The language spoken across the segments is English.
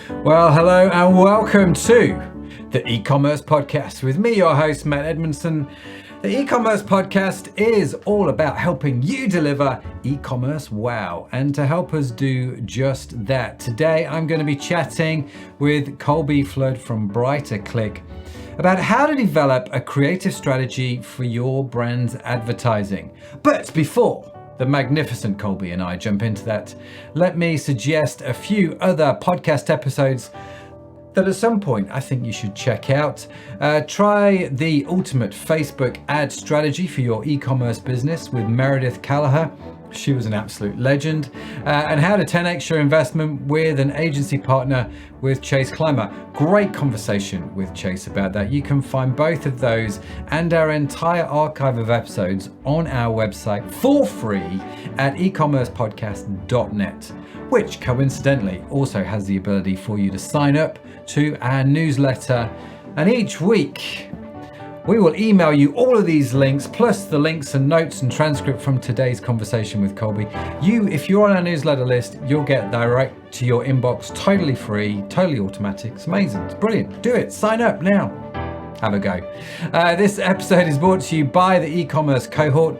Well, hello and welcome to the e-commerce podcast with me, your host, Matt Edmondson. The e-commerce podcast is all about helping you deliver e-commerce wow. And to help us do just that, today I'm going to be chatting with Colby Flood from BrighterClick about how to develop a creative strategy for your brand's advertising. But before the magnificent Colby and I jump into that, let me suggest a few other podcast episodes that at some point I think you should check out. Try the ultimate Facebook ad strategy for your e-commerce business with Meredith Callagher. She was an absolute legend. And how to 10x your investment with an agency partner with Chase Climber. Great conversation with Chase about that. You can find both of those and our entire archive of episodes on our website for free at ecommercepodcast.net, which coincidentally also has the ability for you to sign up to our newsletter. And each week, we will email you all of these links, plus the links and notes and transcript from today's conversation with Colby. If you're on our newsletter list, you'll get direct to your inbox, totally free, totally automatic. It's amazing. It's brilliant. Do it. Sign up now. Have a go. This episode is brought to you by the e-commerce cohort,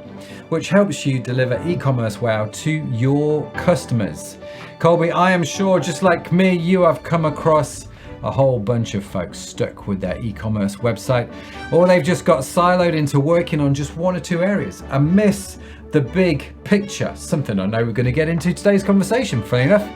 which helps you deliver e-commerce wow to your customers. Colby, I am sure, just like me, you have come across a whole bunch of folks stuck with their e-commerce website, or they've just got siloed into working on just one or two areas and miss the big picture, something I know we're going to get into today's conversation, funny enough.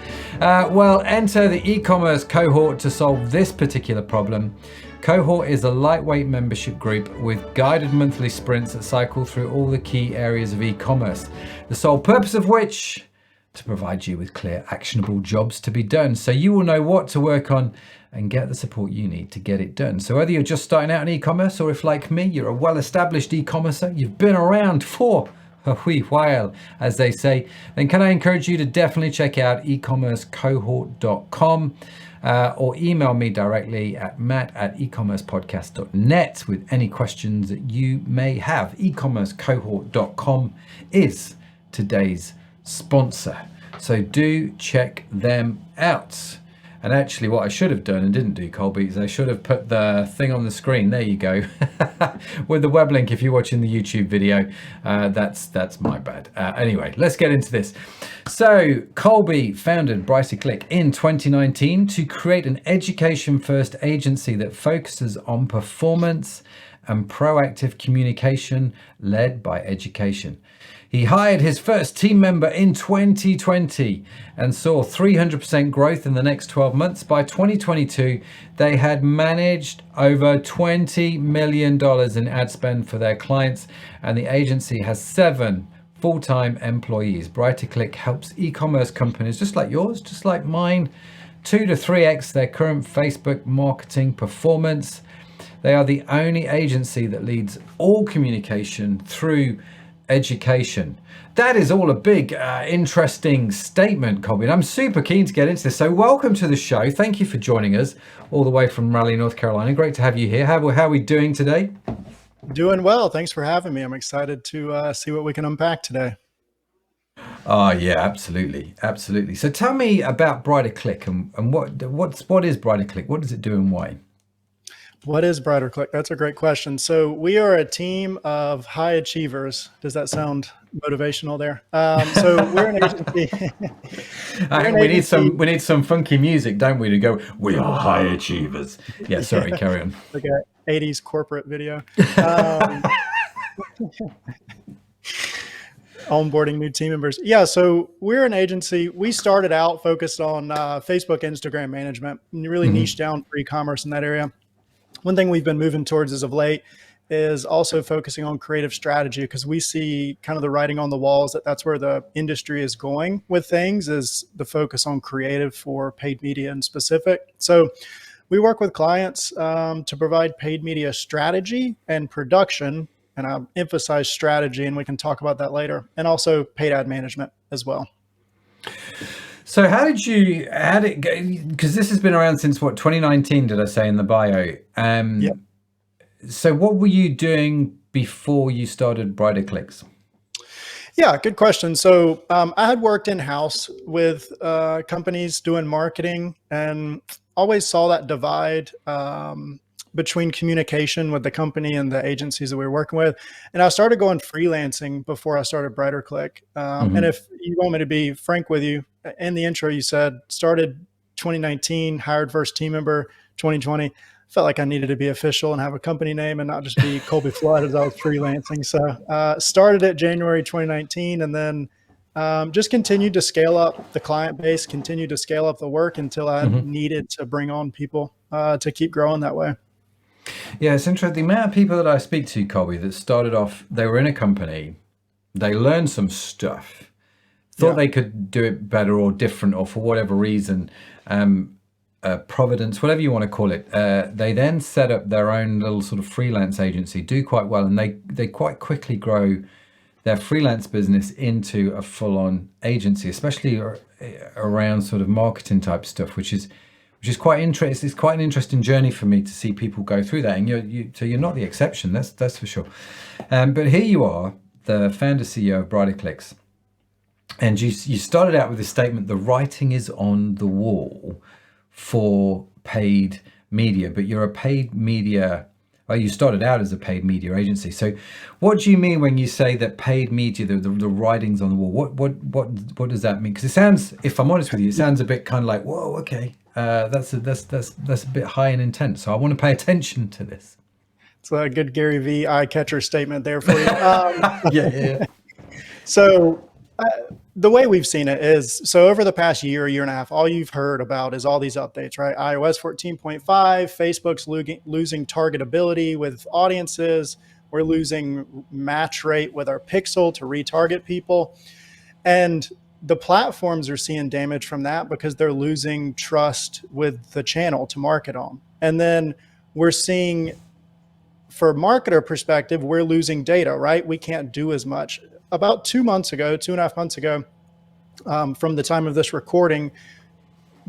Well, enter the e-commerce cohort to solve this particular problem. Cohort is a lightweight membership group with guided monthly sprints that cycle through all the key areas of e-commerce, the sole purpose of which to provide you with clear, actionable jobs to be done, so you will know what to work on and get the support you need to get it done. So whether you're just starting out in e-commerce, or if like me, you're a well-established e-commercer, you've been around for a wee while, as they say, then can I encourage you to definitely check out ecommercecohort.com or email me directly at matt@ecommercepodcast.net with any questions that you may have. ecommercecohort.com is today's sponsor, so do check them out. And actually what I should have done and didn't do, Colby, is I should have put the thing on the screen. There you go. With the web link if you're watching the YouTube video. That's my bad. Anyway, let's get into this. So Colby founded BrighterClick in 2019 to create an education-first agency that focuses on performance and proactive communication led by education. He hired his first team member in 2020 and saw 300% growth in the next 12 months. By 2022, they had managed over $20 million in ad spend for their clients, and the agency has 7 full-time employees. BrighterClick helps e-commerce companies just like yours, just like mine, 2 to 3x their current Facebook marketing performance. They are the only agency that leads all communication through education. That is all a big, interesting statement, Colby, and I'm super keen to get into this. So welcome to the show. Thank you for joining us all the way from Raleigh, North Carolina. Great to have you here. How are we doing today? Doing well. Thanks for having me. I'm excited to see what we can unpack today. Oh yeah, absolutely. Absolutely. So tell me about BrighterClick and what is BrighterClick? What does it do and why? What is BrighterClick? That's a great question. So we are a team of high achievers. Does that sound motivational there? So we're an agency. We need some funky music, don't we, to go, we are high achievers. Yeah, sorry, carry on. Like a 80s corporate video. Onboarding new team members. Yeah, so we're an agency. We started out focused on Facebook, Instagram management, and really niche down for e-commerce in that area. One thing we've been moving towards as of late is also focusing on creative strategy, because we see kind of the writing on the walls that that's where the industry is going with things, is the focus on creative for paid media in specific. So we work with clients to provide paid media strategy and production, and I emphasize strategy, and we can talk about that later, and also paid ad management as well. So how did it go? Because this has been around since what, 2019, did I say in the bio? Yeah. So what were you doing before you started BrighterClicks? Yeah, good question. So I had worked in-house with companies doing marketing and always saw that divide between communication with the company and the agencies that we were working with. And I started going freelancing before I started BrighterClick. And Hmm. if you want me to be frank with you, in the intro you said started 2019, hired first team member 2020. Felt like I needed to be official and have a company name and not just be Colby Flood as I was freelancing. So started it January 2019, and then just continued to scale up the client base, continued to scale up the work until I Hmm. needed to bring on people to keep growing that way. Yeah, it's interesting. The amount of people that I speak to, Colby, that started off, they were in a company, they learned some stuff, thought Yeah. they could do it better or different, or for whatever reason, providence, whatever you want to call it. They then set up their own little sort of freelance agency, do quite well, and they quite quickly grow their freelance business into a full-on agency, especially around sort of marketing type stuff, which is quite interesting. It's quite an interesting journey for me to see people go through that, and so you're not the exception. That's for sure. But here you are, the founder CEO of BrighterClicks, and you started out with this statement: the writing is on the wall for paid media, but you're a paid media. Well, you started out as a paid media agency. So, what do you mean when you say that paid media, the writing's on the wall? What does that mean? Because it sounds, if I'm honest with you, it sounds a bit kind of like, whoa, okay, that's a bit high and intense. So I want to pay attention to this. It's a good Gary V eye catcher statement there for you. Yeah. So the way we've seen it is, so over the past year and a half, all you've heard about is all these updates, right? iOS 14.5, Facebook's losing targetability with audiences. We're losing match rate with our pixel to retarget people. And the platforms are seeing damage from that because they're losing trust with the channel to market on. And then we're seeing, for marketer perspective, we're losing data, right? We can't do as much. About 2 months ago, 2.5 months ago, from the time of this recording,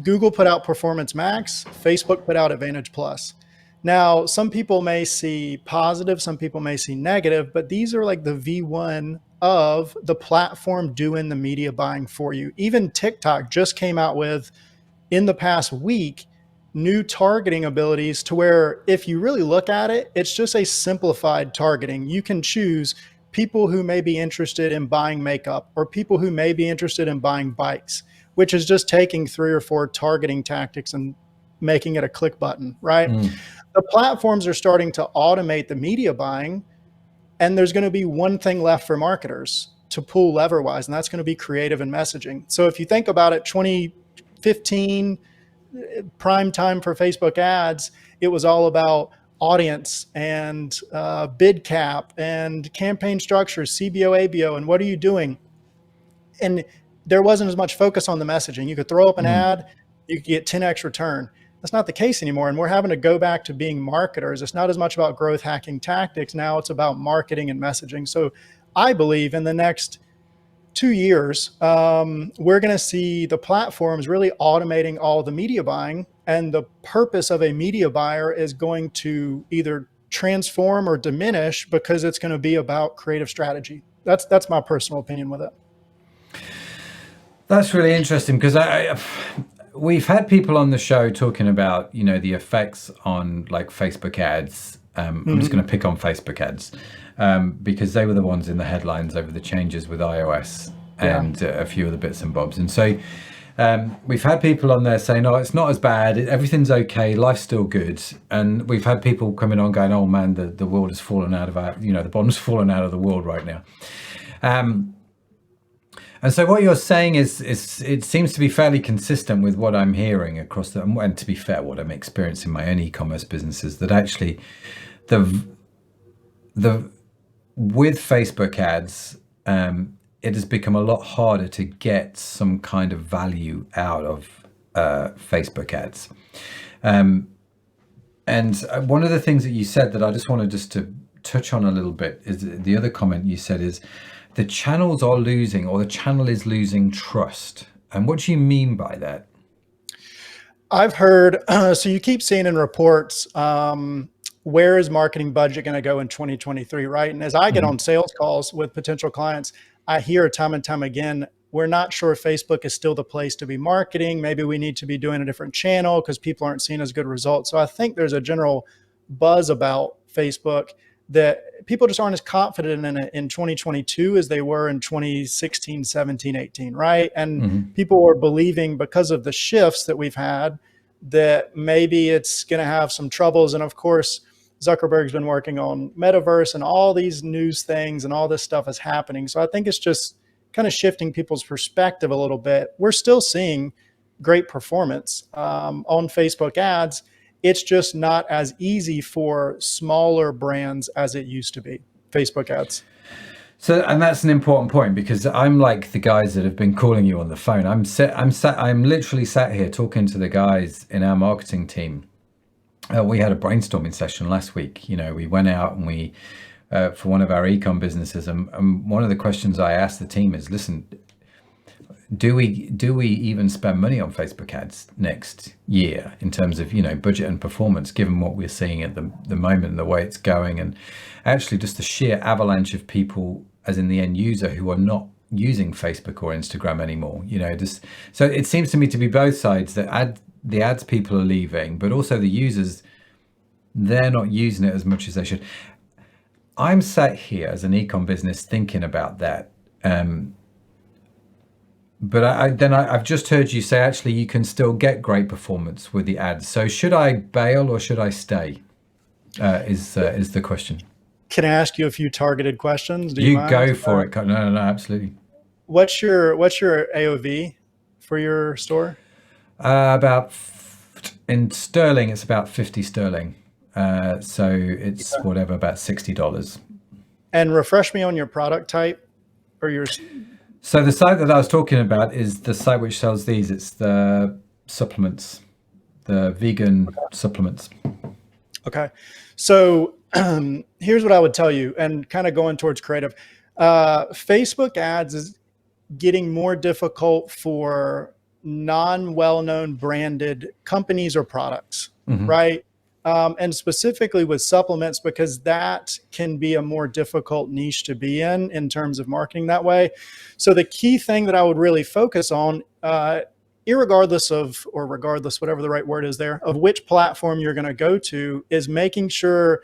Google put out Performance Max, Facebook put out Advantage Plus. Now, some people may see positive, some people may see negative, but these are like the V1 of the platform doing the media buying for you. Even TikTok just came out with, in the past week, new targeting abilities to where if you really look at it, it's just a simplified targeting. You can choose people who may be interested in buying makeup or people who may be interested in buying bikes, which is just taking 3 or 4 targeting tactics and making it a click button, right? Mm. The platforms are starting to automate the media buying, and there's going to be one thing left for marketers to pull lever wise, and that's going to be creative and messaging. So if you think about it, 2015, prime time for Facebook ads, it was all about audience and bid cap and campaign structure, CBO, ABO, and what are you doing? And there wasn't as much focus on the messaging. You could throw up an ad, you could get 10x return. That's not the case anymore. And we're having to go back to being marketers. It's not as much about growth hacking tactics. Now it's about marketing and messaging. So I believe in the next 2 years, we're going to see the platforms really automating all the media buying. And the purpose of a media buyer is going to either transform or diminish because it's going to be about creative strategy. That's my personal opinion with it. That's really interesting because we've had people on the show talking about the effects on like Facebook ads. I'm just going to pick on Facebook ads because they were the ones in the headlines over the changes with iOS and a few other bits and bobs. And so we've had people on there saying, "Oh, it's not as bad. Everything's okay. Life's still good." And we've had people coming on going, "Oh man, the world has fallen out of our, the bottom's fallen out of the world right now." And so what you're saying is it seems to be fairly consistent with what I'm hearing across and to be fair, what I'm experiencing in my own e-commerce businesses, that actually the with Facebook ads, it has become a lot harder to get some kind of value out of Facebook ads. And one of the things that you said that I just wanted to touch on a little bit is the other comment you said is the channels are losing, or the channel is losing trust. And what do you mean by that? I've heard, so you keep seeing in reports, where is marketing budget going to go in 2023, right? And as I get on sales calls with potential clients, I hear time and time again, we're not sure Facebook is still the place to be marketing. Maybe we need to be doing a different channel because people aren't seeing as good results. So I think there's a general buzz about Facebook that people just aren't as confident in it in 2022 as they were in 2016, 17, 18, right? And people are believing because of the shifts that we've had that maybe it's going to have some troubles. And of course, Zuckerberg's been working on metaverse and all these news things and all this stuff is happening. So I think it's just kind of shifting people's perspective a little bit. We're still seeing great performance on Facebook ads. It's just not as easy for smaller brands as it used to be, Facebook ads. So, and that's an important point, because I'm like the guys that have been calling you on the phone. I'm literally sat here talking to the guys in our marketing team. We had a brainstorming session last week. We went out and we, for one of our ecom businesses, and one of the questions I asked the team is, listen, do we even spend money on Facebook ads next year in terms of, budget and performance, given what we're seeing at the moment and the way it's going, and actually just the sheer avalanche of people, as in the end user, who are not using Facebook or Instagram anymore. So it seems to me to be both sides, that the ads people are leaving, but also the users, they're not using it as much as they should. I'm sat here as an ecom business thinking about that. But I've just heard you say, actually, you can still get great performance with the ads. So should I bail or should I stay? Is the question. Can I ask you a few targeted questions? Do you mind? Go for it. No, absolutely. What's your AOV for your store? About in sterling, it's about 50 sterling. So it's whatever, about $60. And refresh me on your product type or your. So the site that I was talking about is the site which sells these. It's the supplements, the vegan supplements. Okay. So here's what I would tell you, and kind of going towards creative. Facebook ads is getting more difficult for non-well-known branded companies or products, right? And specifically with supplements, because that can be a more difficult niche to be in terms of marketing that way. So the key thing that I would really focus on, regardless, whatever the right word is there, of which platform you're going to go to, is making sure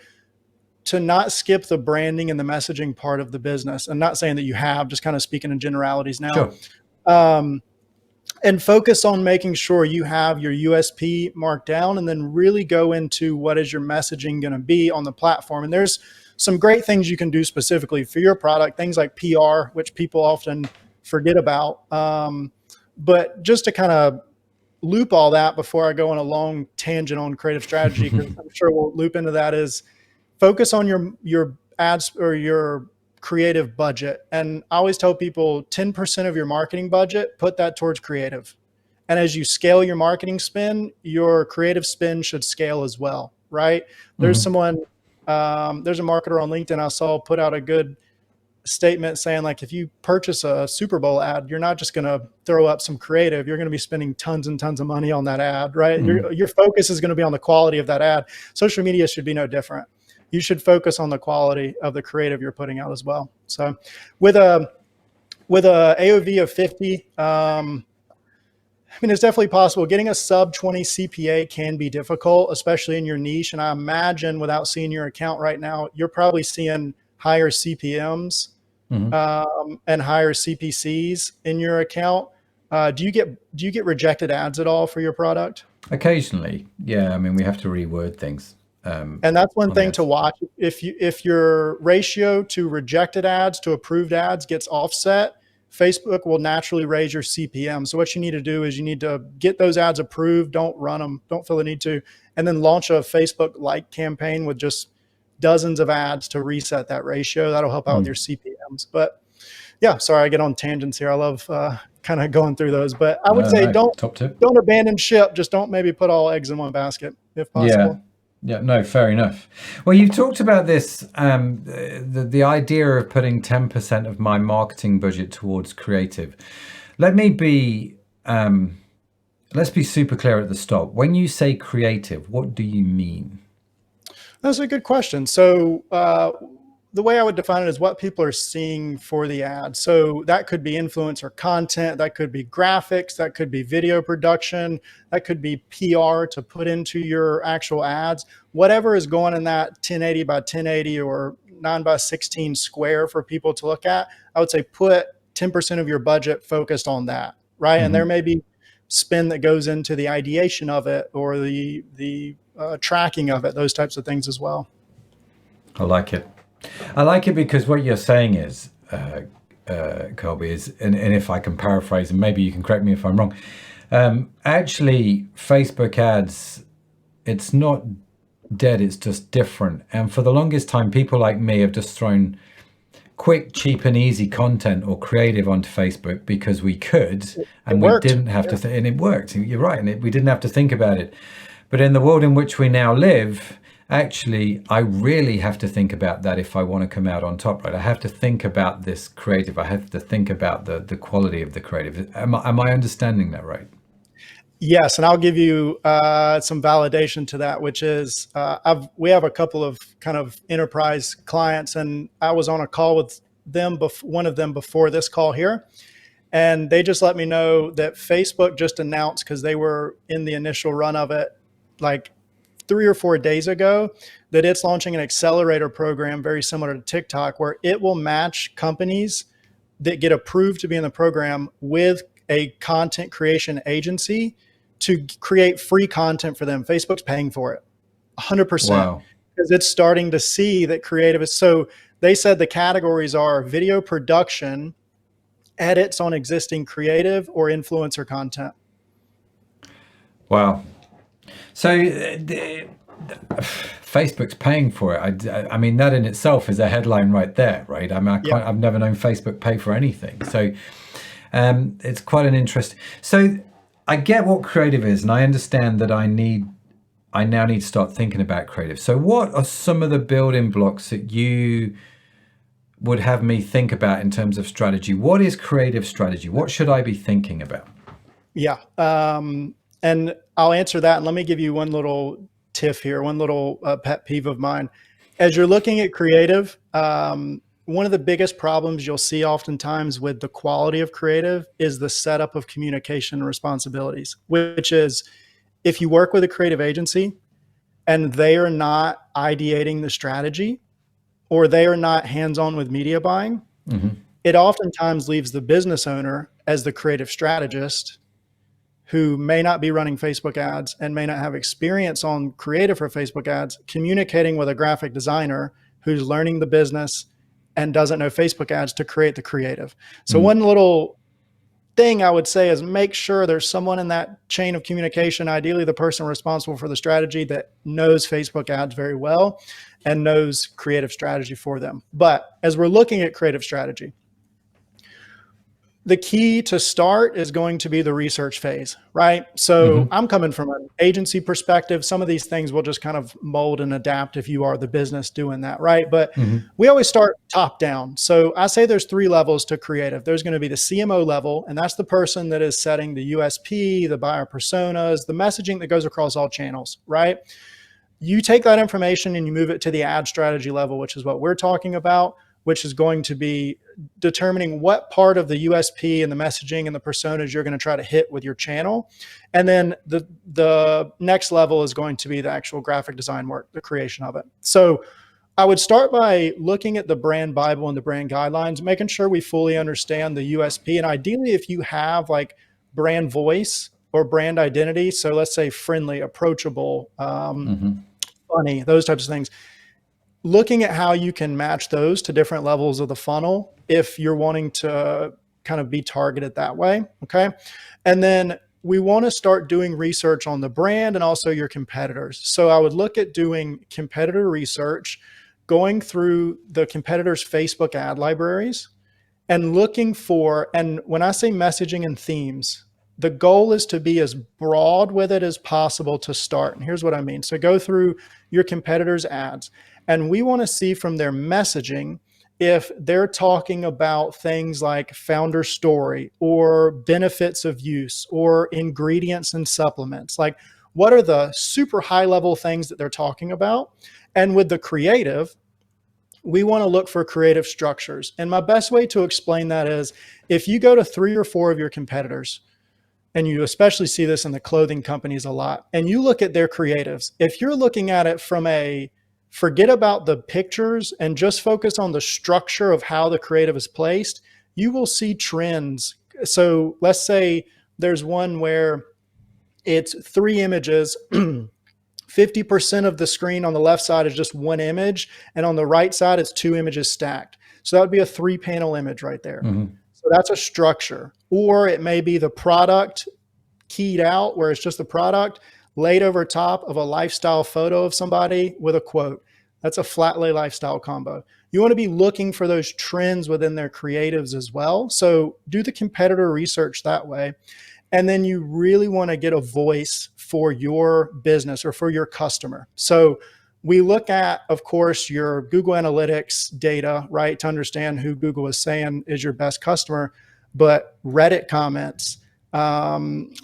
to not skip the branding and the messaging part of the business. And not saying that you have, just kind of speaking in generalities now. Sure. And focus on making sure you have your USP marked down, and then really go into what is your messaging going to be on the platform. And there's some great things you can do specifically for your product, things like PR, which people often forget about. But just to kind of loop all that before I go on a long tangent on creative strategy, because I'm sure we'll loop into that, is focus on your ads or your creative budget. And I always tell people 10% of your marketing budget, put that towards creative. And as you scale your marketing spend, your creative spend should scale as well, right? There's someone, there's a marketer on LinkedIn I saw put out a good statement saying, like, if you purchase a Super Bowl ad, you're not just going to throw up some creative. You're going to be spending tons and tons of money on that ad, right? Your focus is going to be on the quality of that ad. Social media should be no different. You should focus on the quality of the creative you're putting out as well. So with a AOV of 50, it's definitely possible. Getting a sub 20 CPA can be difficult, especially in your niche. And I imagine, without seeing your account right now, you're probably seeing higher CPMs and higher CPCs in your account. Do you get rejected ads at all for your product? Occasionally, yeah. We have to reword things. And that's one thing to watch. If your ratio to rejected ads to approved ads gets offset, Facebook will naturally raise your CPM. So what you need to do is you need to get those ads approved. Don't run them. Don't feel the need to. And then launch a Facebook like campaign with just dozens of ads to reset that ratio. That'll help out with your CPMs. But yeah, sorry, I get on tangents here. I love kind of going through those. But I would say don't abandon ship. Just don't maybe put all eggs in one basket if possible. Yeah, no, fair enough. Well, you've talked about this, the idea of putting 10% of my marketing budget towards creative. Let's be super clear at the start. When you say creative, what do you mean? That's a good question. So the way I would define it is what people are seeing for the ad. So that could be influencer content, that could be graphics, that could be video production, that could be PR to put into your actual ads. Whatever is going in that 1080 by 1080 or 9 by 16 square for people to look at, I would say put 10% of your budget focused on that, right? And there may be spend that goes into the ideation of it or the tracking of it, those types of things as well. I like it. I like it because what you're saying is, Colby, is, and if I can paraphrase, and maybe you can correct me if I'm wrong, actually, Facebook ads, it's not dead, it's just different. And for the longest time, people like me have just thrown quick, cheap, and easy content or creative onto Facebook because we could, and we didn't have to, and it worked. You're right, and we didn't have to think about it. But in the world in which we now live, actually, I really have to think about that if I want to come out on top, right? I have to think about this creative. I have to think about the quality of the creative. Am I understanding that right? Yes, and I'll give you some validation to that, which is we have a couple of kind of enterprise clients, and I was on a call with them, one of them before this call here, and they just let me know that Facebook just announced, because they were in the initial run of it, like 3 or 4 days ago, that it's launching an accelerator program very similar to TikTok, where it will match companies that get approved to be in the program with a content creation agency to create free content for them. Facebook's paying for it 100%. Wow. Because it's starting to see that creative is, so they said the categories are video production, edits on existing creative, or influencer content. Wow. So Facebook's paying for it. I mean, that in itself is a headline right there, right? I mean, I've never known Facebook pay for anything. So it's quite an interest. So I get what creative is, and I understand that I now need to start thinking about creative. So what are some of the building blocks that you would have me think about in terms of strategy? What is creative strategy? What should I be thinking about? Yeah. And I'll answer that. And let me give you one little tiff here, one little pet peeve of mine. As you're looking at creative, one of the biggest problems you'll see oftentimes with the quality of creative is the setup of communication responsibilities, which is if you work with a creative agency and they are not ideating the strategy or they are not hands-on with media buying, it oftentimes leaves the business owner as the creative strategist who may not be running Facebook ads and may not have experience on creative for Facebook ads, communicating with a graphic designer who's learning the business and doesn't know Facebook ads to create the creative. So one little thing I would say is make sure there's someone in that chain of communication, ideally the person responsible for the strategy, that knows Facebook ads very well and knows creative strategy for them. But as we're looking at creative strategy, the key to start is going to be the research phase, right? So I'm coming from an agency perspective. Some of these things will just kind of mold and adapt if you are the business doing that, right? But we always start top down. So I say there's 3 levels to creative. There's going to be the CMO level, and that's the person that is setting the USP, the buyer personas, the messaging that goes across all channels, right? You take that information and you move it to the ad strategy level, which is what we're talking about, which is going to be determining what part of the USP and the messaging and the personas you're going to try to hit with your channel. And then the next level is going to be the actual graphic design work, the creation of it. So I would start by looking at the brand Bible and the brand guidelines, making sure we fully understand the USP. And ideally, if you have like brand voice or brand identity, so let's say friendly, approachable, funny, those types of things, looking at how you can match those to different levels of the funnel if you're wanting to kind of be targeted that way, okay? And then we want to start doing research on the brand and also your competitors. So I would look at doing competitor research, going through the competitors' Facebook ad libraries and looking for, and when I say messaging and themes, the goal is to be as broad with it as possible to start. And here's what I mean. So go through your competitors' ads, and we want to see from their messaging if they're talking about things like founder story or benefits of use or ingredients and supplements. Like, what are the super high level things that they're talking about? And with the creative, we want to look for creative structures. And my best way to explain that is if you go to 3 or 4 of your competitors, and you especially see this in the clothing companies a lot, and you look at their creatives, if you're looking at it from a forget about the pictures and just focus on the structure of how the creative is placed, you will see trends. So let's say there's one where it's 3 images. 50% of the screen on the left side is just one image, and on the right side, it's 2 images stacked. So that would be a 3-panel image right there. Mm-hmm. So that's a structure. Or it may be the product keyed out, where it's just the product laid over top of a lifestyle photo of somebody with a quote. That's a flat lay lifestyle combo. You want to be looking for those trends within their creatives as well. So do the competitor research that way. And then you really want to get a voice for your business or for your customer. So we look at, of course, your Google Analytics data, right, to understand who Google is saying is your best customer, but Reddit comments,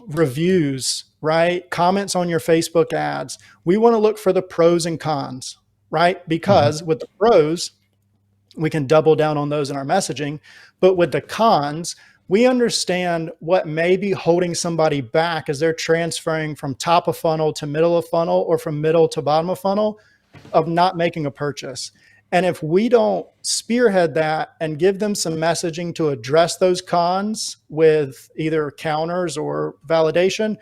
reviews, right, comments on your Facebook ads. We want to look for the pros and cons, right? Because with the pros, we can double down on those in our messaging. But with the cons, we understand what may be holding somebody back as they're transferring from top of funnel to middle of funnel or from middle to bottom of funnel of not making a purchase. And if we don't spearhead that and give them some messaging to address those cons with either counters or validation,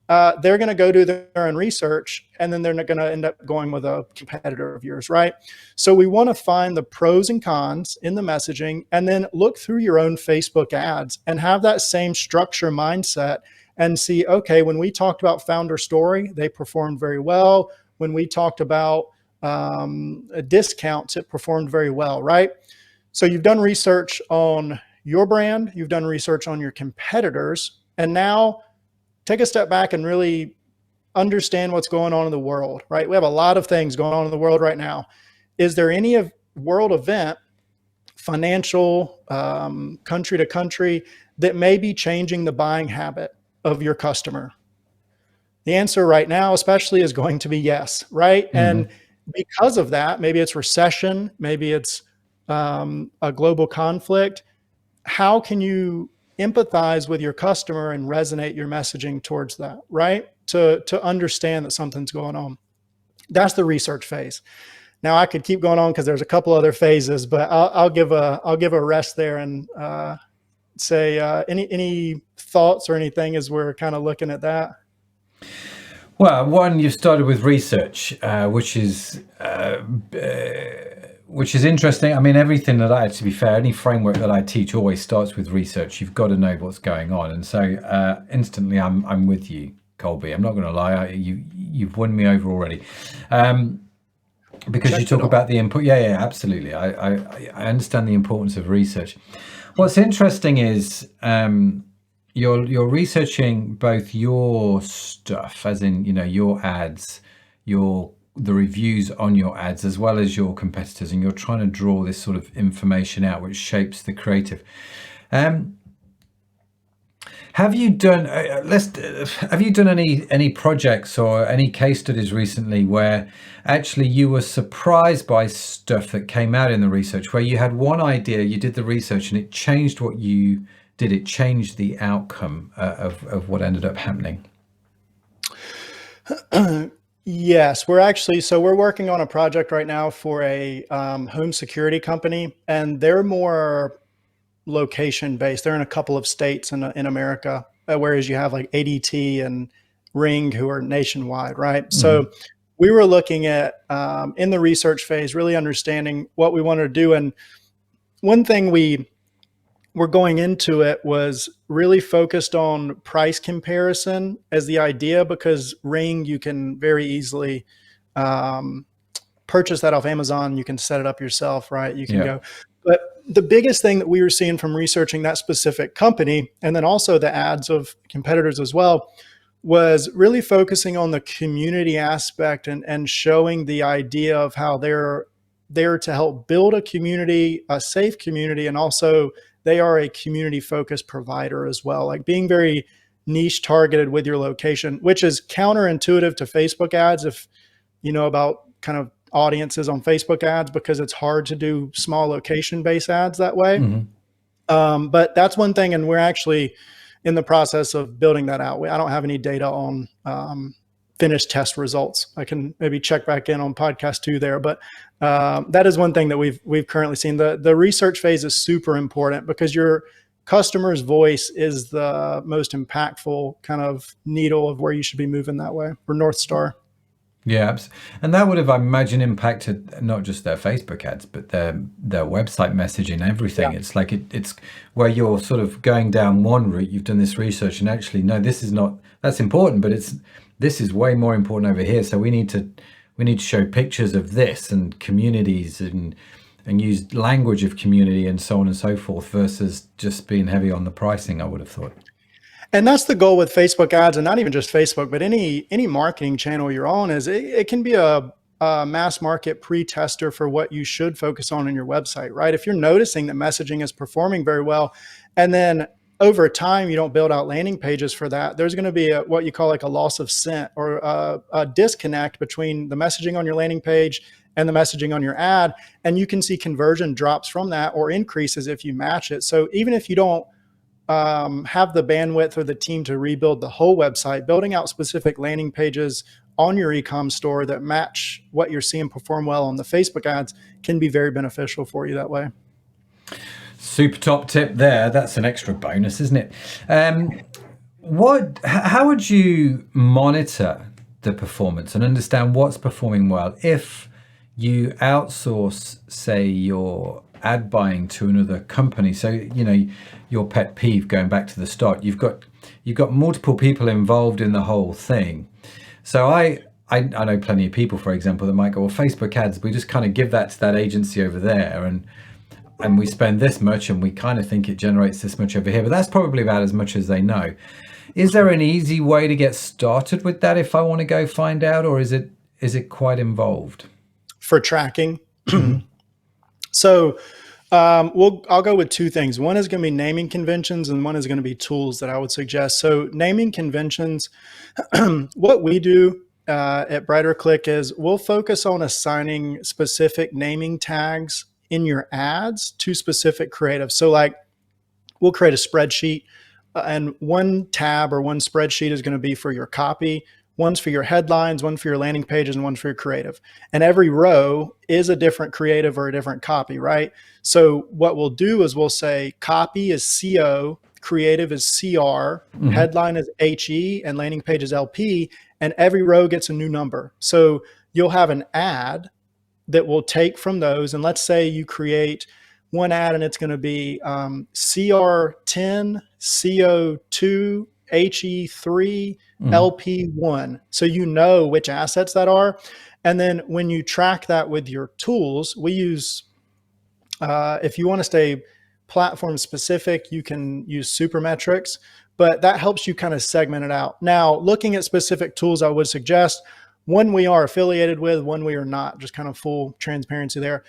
they're going to go do their own research, and then they're not going to end up going with a competitor of yours, right? So we want to find the pros and cons in the messaging, and then look through your own Facebook ads and have that same structure mindset and see, okay, when we talked about Founder Story, they performed very well. When we talked about discounts, it performed very well, right? So you've done research on your brand, you've done research on your competitors, and now take a step back and really understand what's going on in the world, right? We have a lot of things going on in the world right now. Is there any world event, financial, country to country, that may be changing the buying habit of your customer? The answer right now, especially, is going to be yes, right? Mm-hmm. And because of that, maybe it's recession, maybe it's a global conflict. How can you empathize with your customer and resonate your messaging towards that, right? To understand that something's going on. That's the research phase. Now I could keep going on because there's a couple other phases, but I'll give a rest there and say any thoughts or anything as we're kind of looking at that. Well, one, you've started with research, which is interesting. I mean, everything that to be fair, any framework that I teach always starts with research. You've got to know what's going on. And so instantly I'm with you, Colby. I'm not going to lie. You've won me over already. Because you talk about the input. Yeah, absolutely. I understand the importance of research. What's interesting is you're researching both your stuff, as in, your ads, the reviews on your ads, as well as your competitors, and you're trying to draw this sort of information out which shapes the creative. Have you done any projects or any case studies recently where actually you were surprised by stuff that came out in the research, where you had one idea, you did the research, and it changed what you did? It changed the outcome of what ended up happening? Yes, we're working on a project right now for a home security company, and they're more location based. They're in a couple of states in America, whereas you have like ADT and Ring who are nationwide, right? Mm-hmm. So we were looking at in the research phase, really understanding what we wanted to do. And one thing we were going into it was really focused on price comparison as the idea, because Ring, you can very easily purchase that off Amazon. You can set it up yourself, right? You can go. But the biggest thing that we were seeing from researching that specific company, and then also the ads of competitors as well, was really focusing on the community aspect and showing the idea of how they're there to help build a community, a safe community, and also they are a community-focused provider as well, like being very niche targeted with your location, which is counterintuitive to Facebook ads. If you know about kind of audiences on Facebook ads because it's hard to do small location-based ads that way. But that's one thing, and we're actually in the process of building that out. I don't have any data on finished test results. I can maybe check back in on podcast 2 there, but that is one thing that we've currently seen. The research phase is super important because your customer's voice is the most impactful kind of needle of where you should be moving that way, or North Star. Yeah, and that would have, I imagine, impacted not just their Facebook ads, but their website messaging, everything. Yeah. It's like it's where you're sort of going down one route. You've done this research, and actually, no, this is not. That's important, but this is way more important over here. So we need to show pictures of this and communities and use language of community and so on and so forth versus just being heavy on the pricing, I would have thought. And that's the goal with Facebook ads, and not even just Facebook, but any marketing channel you're on. Is it can be a mass market pre-tester for what you should focus on in your website, right? If you're noticing that messaging is performing very well, and then over time you don't build out landing pages for that, there's going to be what you call like a loss of scent, or a disconnect between the messaging on your landing page and the messaging on your ad, and you can see conversion drops from that or increases if you match it. So even if you don't have the bandwidth or the team to rebuild the whole website, building out specific landing pages on your e-com store that match what you're seeing perform well on the Facebook ads can be very beneficial for you that way. Super top tip there. That's an extra bonus, isn't it? How would you monitor the performance and understand what's performing well if you outsource, say, your ad buying to another company? So, you know, your pet peeve, going back to the start, you've got multiple people involved in the whole thing. So I know plenty of people, for example, that might go, well, Facebook ads, we just kind of give that to that agency over there, and we spend this much, and we kind of think it generates this much over here, but that's probably about as much as they know. Is there an easy way to get started with that if I want to go find out, or is it quite involved? For tracking? So I'll go with 2 things. One is going to be naming conventions, and one is going to be tools that I would suggest. So naming conventions, what we do at BrighterClick is we'll focus on assigning specific naming tags in your ads to specific creative. So like we'll create a spreadsheet, and one tab or one spreadsheet is going to be for your copy. One's for your headlines, one for your landing pages, and one for your creative. And every row is a different creative or a different copy, right? So what we'll do is we'll say copy is CO, creative is CR, headline is HE, and landing page is LP, and every row gets a new number. So you'll have an ad that will take from those, and let's say you create one ad and it's going to be CR10, CO2, HE3, LP1. So you know which assets that are. And then when you track that with your tools, we use, if you want to stay platform specific, you can use Supermetrics, but that helps you kind of segment it out. Now, looking at specific tools, I would suggest one we are affiliated with, one we are not, just kind of full transparency there.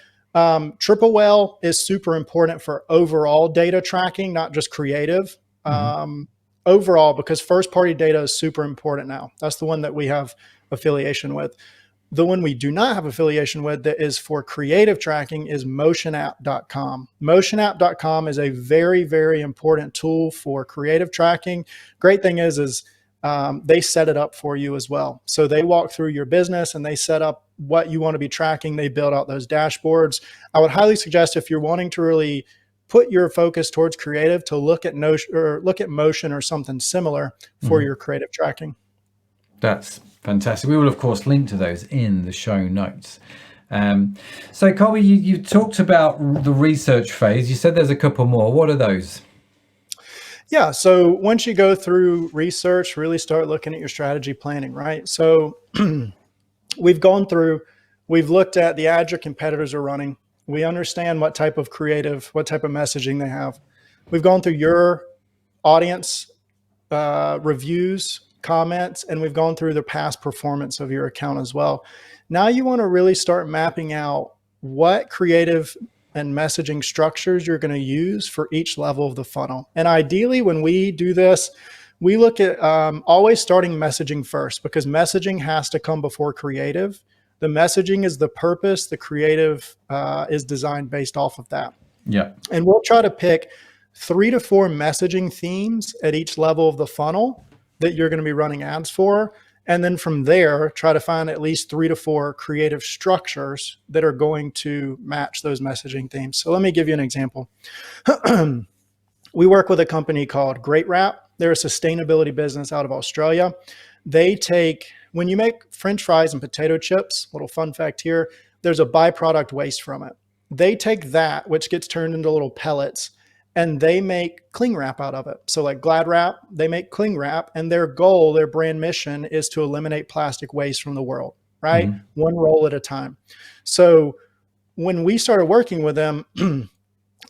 Triple Whale is super important for overall data tracking, not just creative. Overall, because first party data is super important now. That's the one that we have affiliation with. The one we do not have affiliation with that is for creative tracking is motionapp.com. Motionapp.com is a very, very important tool for creative tracking. Great thing is they set it up for you as well. So they walk through your business and they set up what you want to be tracking. They build out those dashboards. I would highly suggest, if you're wanting to really put your focus towards creative, to look at Motion or something similar for your creative tracking. That's fantastic. We will, of course, link to those in the show notes. So, Colby, you talked about the research phase. You said there's a couple more. What are those? Yeah. So once you go through research, really start looking at your strategy planning, right? So we've looked at the ads your competitors are running. We understand what type of creative, what type of messaging they have. We've gone through your audience reviews, comments, and we've gone through the past performance of your account as well. Now you want to really start mapping out what creative and messaging structures you're going to use for each level of the funnel. And ideally, when we do this, we look at always starting messaging first, because messaging has to come before creative. The messaging is the purpose. The creative is designed based off of that. Yeah. And we'll try to pick 3 to 4 messaging themes at each level of the funnel that you're going to be running ads for. And then from there, try to find at least 3 to 4 creative structures that are going to match those messaging themes. So let me give you an example. We work with a company called Great Wrap. They're a sustainability business out of Australia. They take, when you make French fries and potato chips, little fun fact here, there's a byproduct waste from it. They take that, which gets turned into little pellets, and they make cling wrap out of it. So like Glad Wrap, they make cling wrap, and their goal, their brand mission is to eliminate plastic waste from the world, right? Mm-hmm. One roll at a time. So when we started working with them,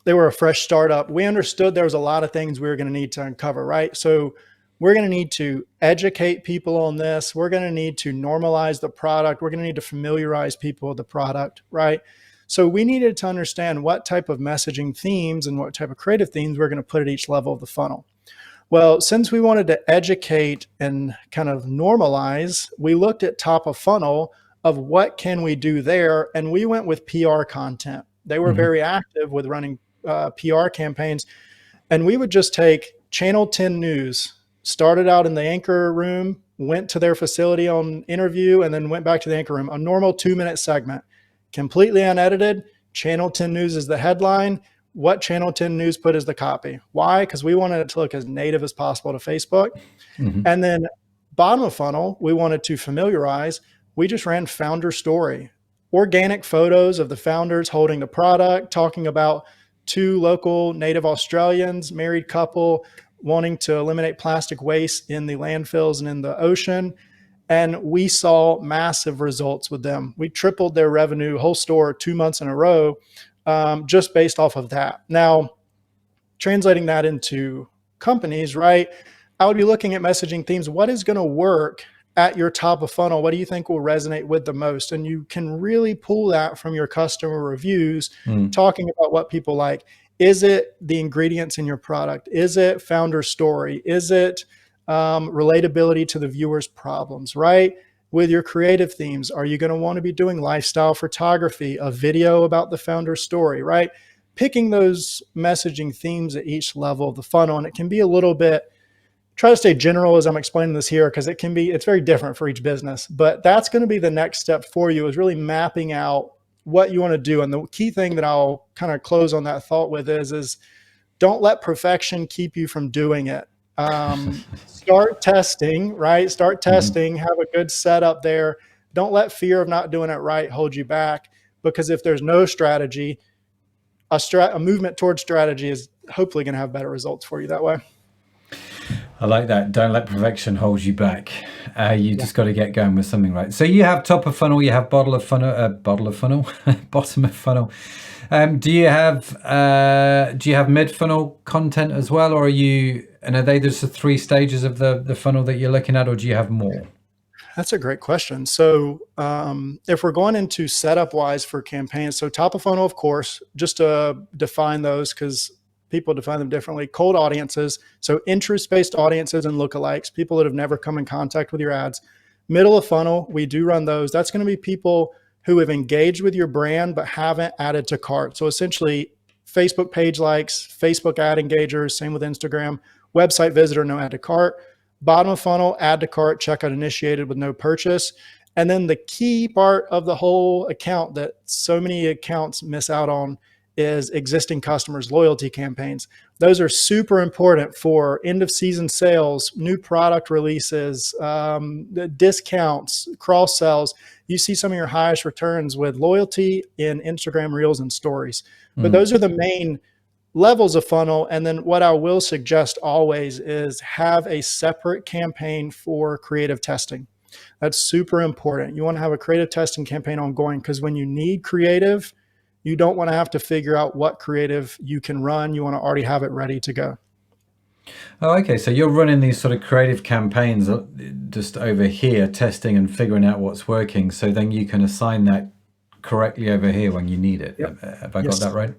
they were a fresh startup. We understood there was a lot of things we were going to need to uncover, right? So we're going to need to educate people on this. We're going to need to normalize the product. We're going to need to familiarize people with the product, right? So we needed to understand what type of messaging themes and what type of creative themes we're going to put at each level of the funnel. Well, since we wanted to educate and kind of normalize, we looked at top of funnel of what can we do there, and we went with PR content. They were very active with running PR campaigns, and we would just take Channel 10 News, started out in the anchor room, went to their facility on interview, and then went back to the anchor room, a normal 2-minute segment, completely unedited. Channel 10 News is the headline. What Channel 10 News put as the copy? Why? Because we wanted it to look as native as possible to Facebook. And then bottom of funnel, we wanted to familiarize. We just ran founder story, organic photos of the founders holding the product, talking about 2 local native Australians, married couple, wanting to eliminate plastic waste in the landfills and in the ocean. And we saw massive results with them. We tripled their revenue, whole store, 2 months in a row, just based off of that. Now, translating that into companies, right? I would be looking at messaging themes. What is going to work at your top of funnel? What do you think will resonate with the most? And you can really pull that from your customer reviews, talking about what people like. Is it the ingredients in your product? Is it founder story? Is it relatability to the viewer's problems, right? With your creative themes, are you going to want to be doing lifestyle photography, a video about the founder story, right? Picking those messaging themes at each level of the funnel. And it can be a little bit, try to stay general as I'm explaining this here, because it's very different for each business, but that's going to be the next step for you, is really mapping out what you want to do. And the key thing that I'll kind of close on that thought with is don't let perfection keep you from doing it. Start testing, right? Start testing, have a good setup there. Don't let fear of not doing it right hold you back, because if there's no strategy, a movement towards strategy is hopefully going to have better results for you that way. I like that. Don't let perfection hold you back. You just got to get going with something, right? So you have top of funnel, you have bottom of funnel. Do you have mid funnel content as well, or are they just the 3 stages of the funnel that you're looking at, or do you have more? That's a great question. So if we're going into setup wise for campaigns, so top of funnel, of course, just to define those, because people define them differently. Cold audiences, so interest-based audiences and lookalikes, people that have never come in contact with your ads. Middle of funnel, we do run those. That's going to be people who have engaged with your brand but haven't added to cart. So essentially, Facebook page likes, Facebook ad engagers, same with Instagram, website visitor, no add to cart. Bottom of funnel, add to cart, checkout initiated with no purchase. And then the key part of the whole account that so many accounts miss out on is existing customers, loyalty campaigns. Those are super important for end of season sales, new product releases, discounts, cross sells. You see some of your highest returns with loyalty in Instagram Reels and Stories. But those are the main levels of funnel. And then what I will suggest always is have a separate campaign for creative testing. That's super important. You want to have a creative testing campaign ongoing, because when you need creative, you don't want to have to figure out what creative you can run. You want to already have it ready to go. Oh, okay. So you're running these sort of creative campaigns just over here, testing and figuring out what's working. So then you can assign that correctly over here when you need it. Yep. Have I got that right?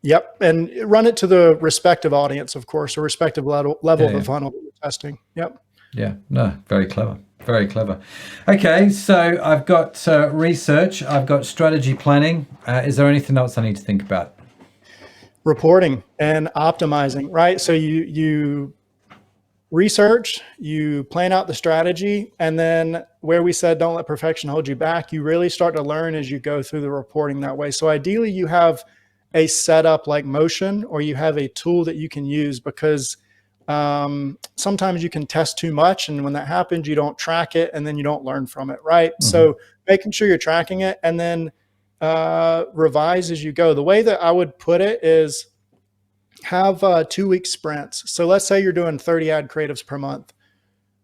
Yep. And run it to the respective audience, of course, or respective level of the funnel that you're testing. Yep. Yeah. No, very clever. Very clever. Okay, so I've got research, I've got strategy planning. Is there anything else I need to think about? Reporting and optimizing, right? So you research, you plan out the strategy, and then where we said don't let perfection hold you back, you really start to learn as you go through the reporting that way. So ideally you have a setup like Motion, or you have a tool that you can use, because sometimes you can test too much, and when that happens, you don't track it, and then you don't learn from it, right? Mm-hmm. So making sure you're tracking it, and then revise as you go. The way that I would put it is have 2-week sprints. So let's say you're doing 30 ad creatives per month.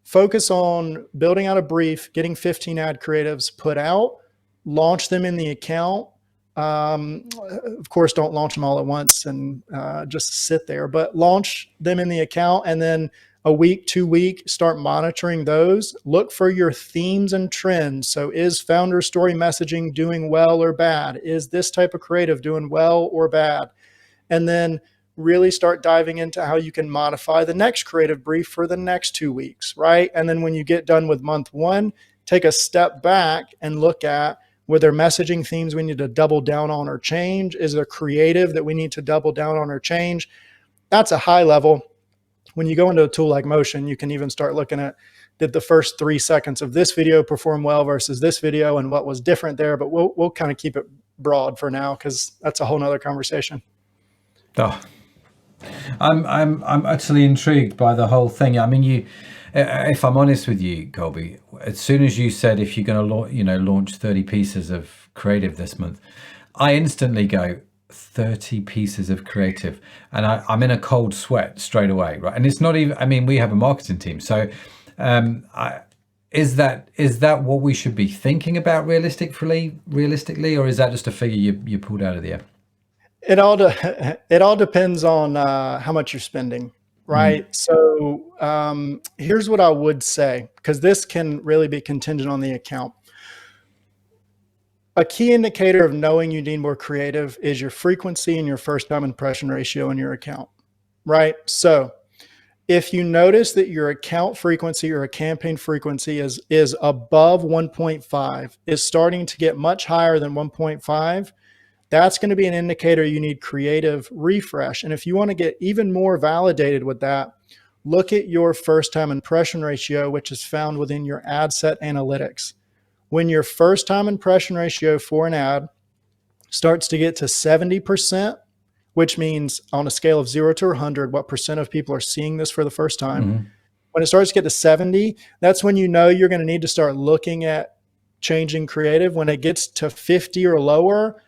Focus on building out a brief, getting 15 ad creatives put out, launch them in the account. Of course, don't launch them all at once and just sit there, but launch them in the account, and then a week, 2 week, start monitoring those. Look for your themes and trends. So is founder story messaging doing well or bad? Is this type of creative doing well or bad? And then really start diving into how you can modify the next creative brief for the next 2 weeks, right? And then when you get done with month 1, take a step back and look at, were there messaging themes we need to double down on or change? Is there creative that we need to double down on or change? That's a high level. When you go into a tool like Motion, you can even start looking at, did the first 3 seconds of this video perform well versus this video, and what was different there? But we'll kind of keep it broad for now, because that's a whole nother conversation. Oh, I'm utterly intrigued by the whole thing. I mean, if I'm honest with you, Colby, as soon as you said if you're going to launch 30 pieces of creative this month, I instantly go 30 pieces of creative, and I'm in a cold sweat straight away, right? And it's not even. I mean, we have a marketing team, so is that what we should be thinking about realistically, or is that just a figure you pulled out of the air? It all depends on how much you're spending, right? So here's what I would say, because this can really be contingent on the account. A key indicator of knowing you need more creative is your frequency and your first time impression ratio in your account, right? So if you notice that your account frequency or a campaign frequency is above 1.5, is starting to get much higher than 1.5, that's going to be an indicator you need creative refresh. And if you want to get even more validated with that, look at your first time impression ratio, which is found within your ad set analytics. When your first time impression ratio for an ad starts to get to 70%, which means on a scale of 0 to 100, what percent of people are seeing this for the first time? Mm-hmm. When it starts to get to 70, that's when you know you're going to need to start looking at changing creative. When it gets to 50 or lower,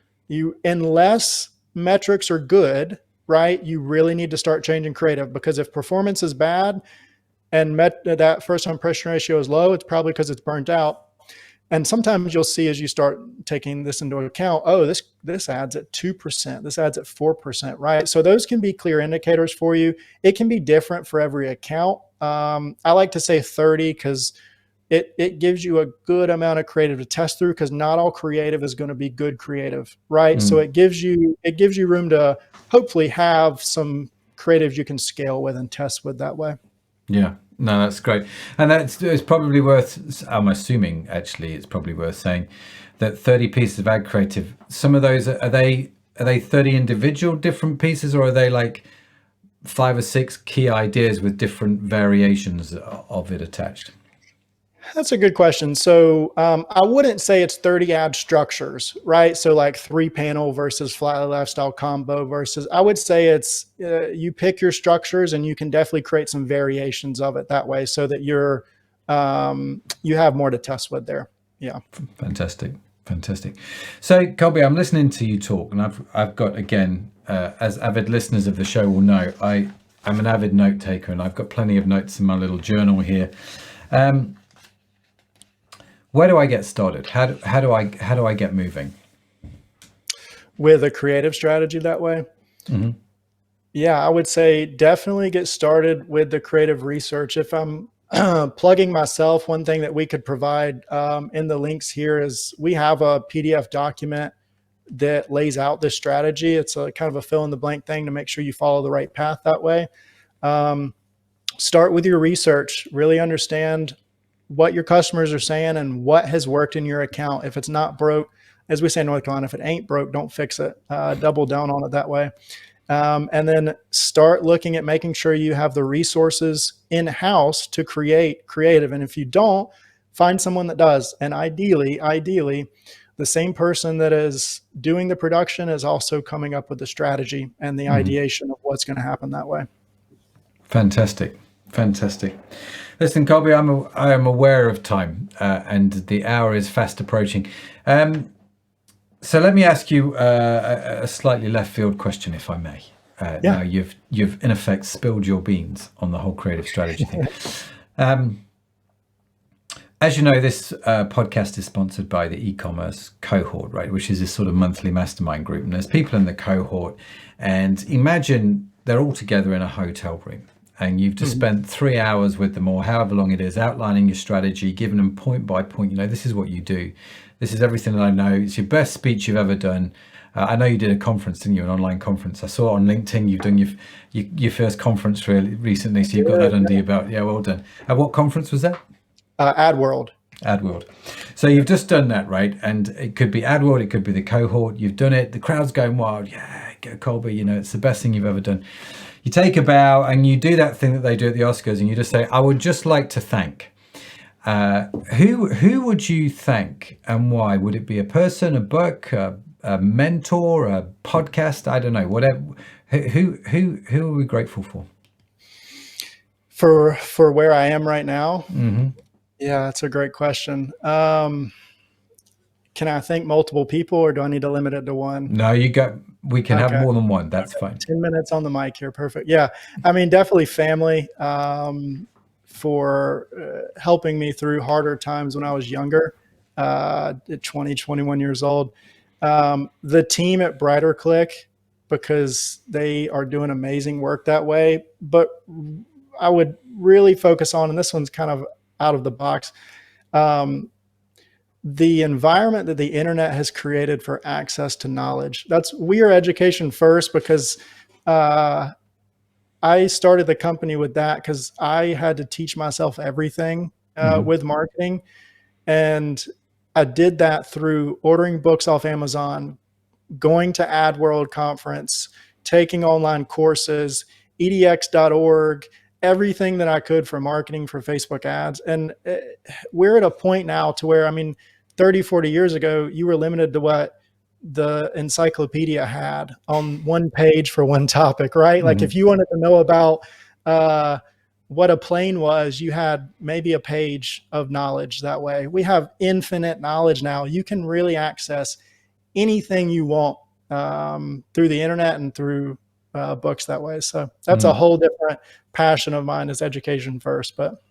unless metrics are good, right, you really need to start changing creative, because if performance is bad and that first time impression ratio is low, it's probably because it's burnt out. And sometimes you'll see, as you start taking this into account, oh, this ad's at 2%, this ad's at 4%, right? So those can be clear indicators for you. It can be different for every account. I like to say 30 because it gives you a good amount of creative to test through, because not all creative is going to be good creative, right? So it gives you room to hopefully have some creative you can scale with and test with that way. Yeah, no, that's great. And it's probably worth, I'm assuming actually it's probably worth saying that 30 pieces of ad creative, some of those, are they 30 individual different pieces, or are they like 5 or 6 key ideas with different variations of it attached? That's a good question. So I wouldn't say it's 30 ad structures, right? So like 3-panel versus flat lifestyle combo versus, I would say it's you pick your structures, and you can definitely create some variations of it that way, so that you have more to test with there. Yeah. Fantastic. So Colby, I'm listening to you talk, and I've got, again, as avid listeners of the show will know, I'm an avid note taker, and I've got plenty of notes in my little journal here. Where do I get started? How do I get moving with a creative strategy that way? Mm-hmm. Yeah, I would say definitely get started with the creative research. If I'm plugging myself, one thing that we could provide in the links here is we have a PDF document that lays out this strategy. It's a kind of a fill in the blank thing to make sure you follow the right path that way. Start with your research. Really understand what your customers are saying and what has worked in your account. If it's not broke, as we say in North Carolina, if it ain't broke, don't fix it. Double down on it that way. And then start looking at making sure you have the resources in-house to create creative. And if you don't, find someone that does. And ideally, the same person that is doing the production is also coming up with the strategy and the ideation of what's going to happen that way. Fantastic. Listen, Colby, I am aware of time, and the hour is fast approaching. So let me ask you a slightly left field question, if I may. Now you've in effect spilled your beans on the whole creative strategy thing. As you know, this podcast is sponsored by the eCommerce cohort, right? Which is this sort of monthly mastermind group. And there's people in the cohort, and imagine they're all together in a hotel room. And you've just spent 3 hours with them, or however long it is, outlining your strategy, giving them point by point, this is what you do. This is everything that I know. It's your best speech you've ever done. I know you did a conference, didn't you? An online conference. I saw on LinkedIn you've done your first conference really recently. So you've got that under your belt. Yeah, well done. What conference was that? AdWorld. So you've just done that, right? And it could be AdWorld, it could be the cohort. You've done it. The crowd's going wild. Yeah, go Colby. It's the best thing you've ever done. You take a bow and you do that thing that they do at the Oscars, and you just say, "I would just like to thank." Who would you thank, and why? Would it be a person, a book, a mentor, a podcast? I don't know. Whatever. Who are we grateful for? For where I am right now. Yeah, that's a great question. Can I thank multiple people, or do I need to limit it to one? No, we can have more than one. That's fine. 10 minutes on the mic here. Perfect. Yeah. I mean, definitely family, for helping me through harder times when I was younger, at 20, 21 years old. The team at BrighterClick, because they are doing amazing work that way. But I would really focus on, and this one's kind of out of the box, the environment that the internet has created for access to knowledge. We are education first, because I started the company with that, because I had to teach myself everything with marketing. And I did that through ordering books off Amazon, going to AdWorld conference, taking online courses, edx.org, everything that I could for marketing for Facebook ads. And we're at a point now to where, 30, 40 years ago, you were limited to what the encyclopedia had on one page for one topic, right? Like if you wanted to know about what a plane was, you had maybe a page of knowledge that way. We have infinite knowledge now. You can really access anything you want through the internet and through books that way. So that's a whole different passion of mine, is education first. But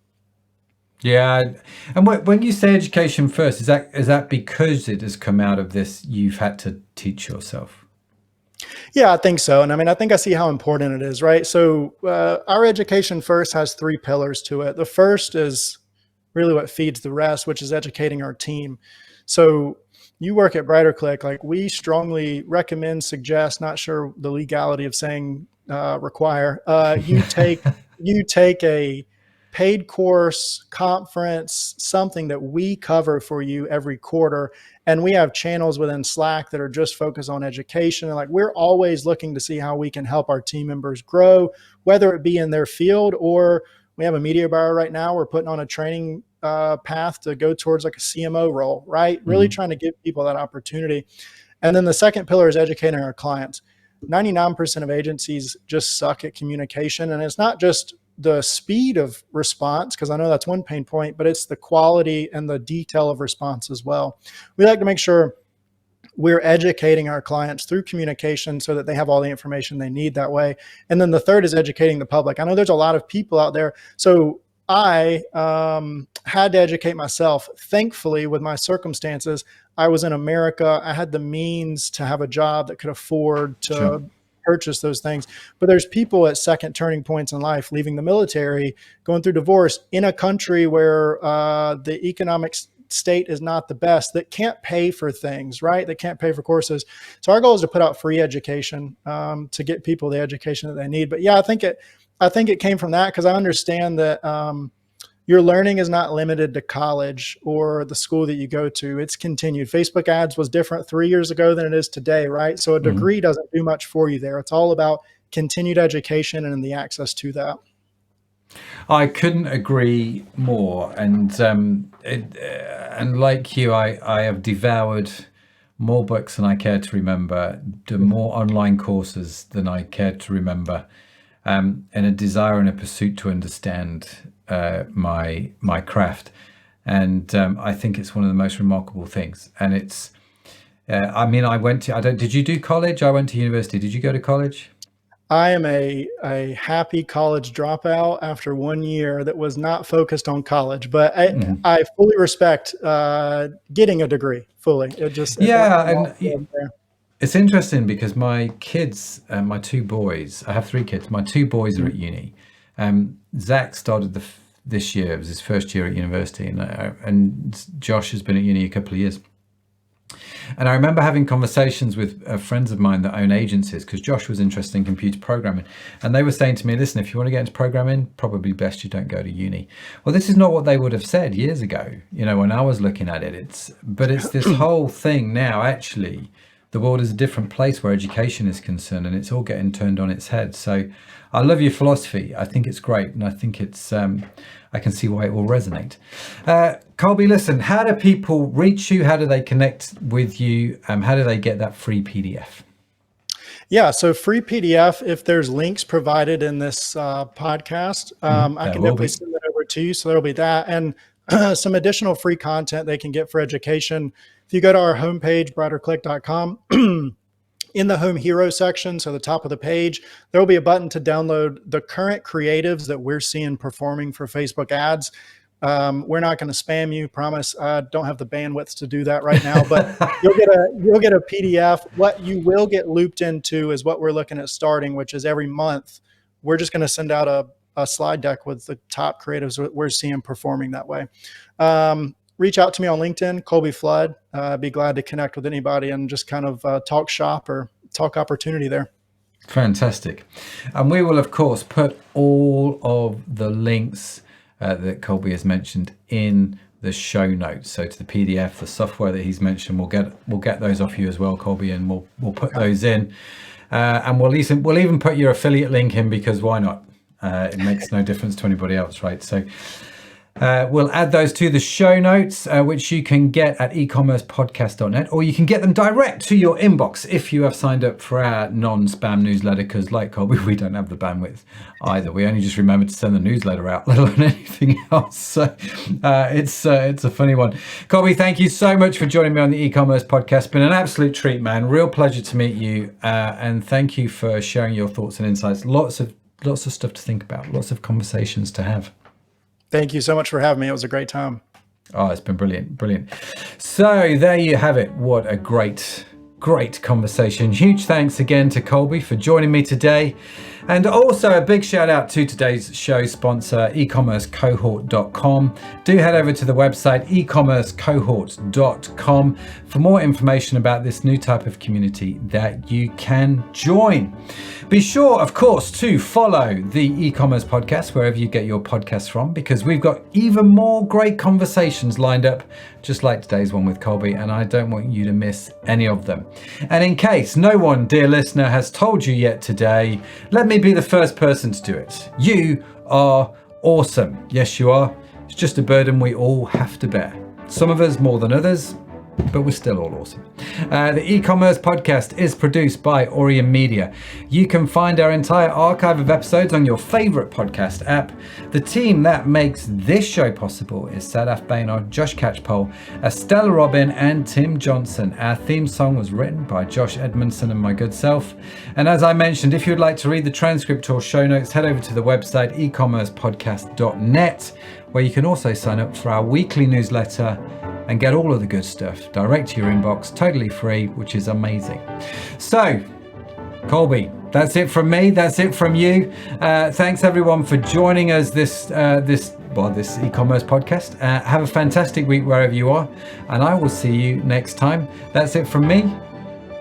yeah, and when you say education first, is that because it has come out of this, you've had to teach yourself? Yeah, I think so. And I think I see how important it is, right? So our education first has 3 pillars to it. The first is really what feeds the rest, which is educating our team. So you work at BrighterClick, like we strongly recommend, suggest, not sure the legality of saying require, you take a paid course, conference, something that we cover for you every quarter. And we have channels within Slack that are just focused on education. And like, we're always looking to see how we can help our team members grow, whether it be in their field, or we have a media buyer right now. We're putting on a training path to go towards like a CMO role, right? Really trying to give people that opportunity. And then the second pillar is educating our clients. 99% of agencies just suck at communication. And it's not just the speed of response, because I know that's one pain point, but it's the quality and the detail of response as well. We like to make sure we're educating our clients through communication so that they have all the information they need that way. And then the third is educating the public. I know there's a lot of people out there. So I had to educate myself. Thankfully, with my circumstances, I was in America. I had the means to have a job that could afford to purchase those things. But there's people at second turning points in life, leaving the military, going through divorce, in a country where the economic state is not the best, that can't pay for things, right? They can't pay for courses. So our goal is to put out free education to get people the education that they need. But yeah, I think it came from that, because I understand that your learning is not limited to college or the school that you go to. It's continued. Facebook ads was different 3 years ago than it is today, right? So a degree doesn't do much for you there. It's all about continued education and the access to that. I couldn't agree more. And like you, I have devoured more books than I care to remember, more online courses than I care to remember, and a desire and a pursuit to understand my craft. And I think it's one of the most remarkable things. And it's, did you do college? I went to university. Did you go to college? I am a happy college dropout after 1 year that was not focused on college, but I fully respect getting a degree fully. It's interesting because my kids, my two boys, I have 3 kids. My 2 boys are at uni. Zach started this year. It was his first year at university, and Josh has been at uni a couple of years. And I remember having conversations with friends of mine that own agencies, because Josh was interested in computer programming. And they were saying to me, listen, if you want to get into programming, probably best you don't go to uni. Well, this is not what they would have said years ago, when I was looking at it. But it's this whole thing now, actually, the world is a different place where education is concerned, and it's all getting turned on its head. So I love your philosophy. I think it's great. And I think it's, I can see why it will resonate. Colby, listen, how do people reach you? How do they connect with you? How do they get that free PDF? Yeah, so free PDF, if there's links provided in this podcast, I can definitely send that over to you. So there'll be that. And some additional free content they can get for education. If you go to our homepage, brighterclick.com, in the Home Hero section, so the top of the page, there will be a button to download the current creatives that we're seeing performing for Facebook ads. We're not going to spam you, promise. I don't have the bandwidth to do that right now, but you'll get a PDF. What you will get looped into is what we're looking at starting, which is every month, we're just going to send out a slide deck with the top creatives we're seeing performing that way. Reach out to me on LinkedIn, Colby Flood. Be glad to connect with anybody and just kind of talk shop or talk opportunity there. Fantastic. And we will, of course, put all of the links that Colby has mentioned in the show notes. So to the PDF, the software that he's mentioned, we'll get those off you as well, Colby, and we'll put those in. And we'll even put your affiliate link in, because why not? It makes no difference to anybody else, right? So we'll add those to the show notes, which you can get at ecommercepodcast.net, or you can get them direct to your inbox if you have signed up for our non-spam newsletter, because like Colby, we don't have the bandwidth either. We only just remember to send the newsletter out, let alone anything else. So it's a funny one. Colby, thank you so much for joining me on the e-commerce podcast. It's been an absolute treat, man. Real pleasure to meet you. And thank you for sharing your thoughts and insights. Lots of stuff to think about, lots of conversations to have. Thank you so much for having me. It was a great time. Oh, it's been brilliant. So there you have it. What a great conversation. Huge thanks again to Colby for joining me today. And also a big shout out to today's show sponsor, ecommercecohort.com. Do head over to the website, ecommercecohort.com, for more information about this new type of community that you can join. Be sure, of course, to follow the e-commerce podcast wherever you get your podcasts from, because we've got even more great conversations lined up, just like today's one with Colby, and I don't want you to miss any of them. And in case no one, dear listener, has told you yet today, let me be the first person to do it. You are awesome. Yes, you are. It's just a burden we all have to bear. Some of us more than others, but we're still all awesome. The e-commerce podcast is produced by Orion Media. You can find our entire archive of episodes on your favorite podcast app. The team that makes this show possible is Sadaf Baynor, Josh Catchpole, Estella Robin, and Tim Johnson. Our theme song was written by Josh Edmondson and my good self. And as I mentioned, if you'd like to read the transcript or show notes, head over to the website ecommercepodcast.net, where you can also sign up for our weekly newsletter and get all of the good stuff direct to your inbox, totally free, which is amazing. So, Colby, that's it from me. That's it from you. Thanks everyone for joining us this e-commerce podcast. Have a fantastic week wherever you are, and I will see you next time. That's it from me.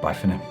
Bye for now.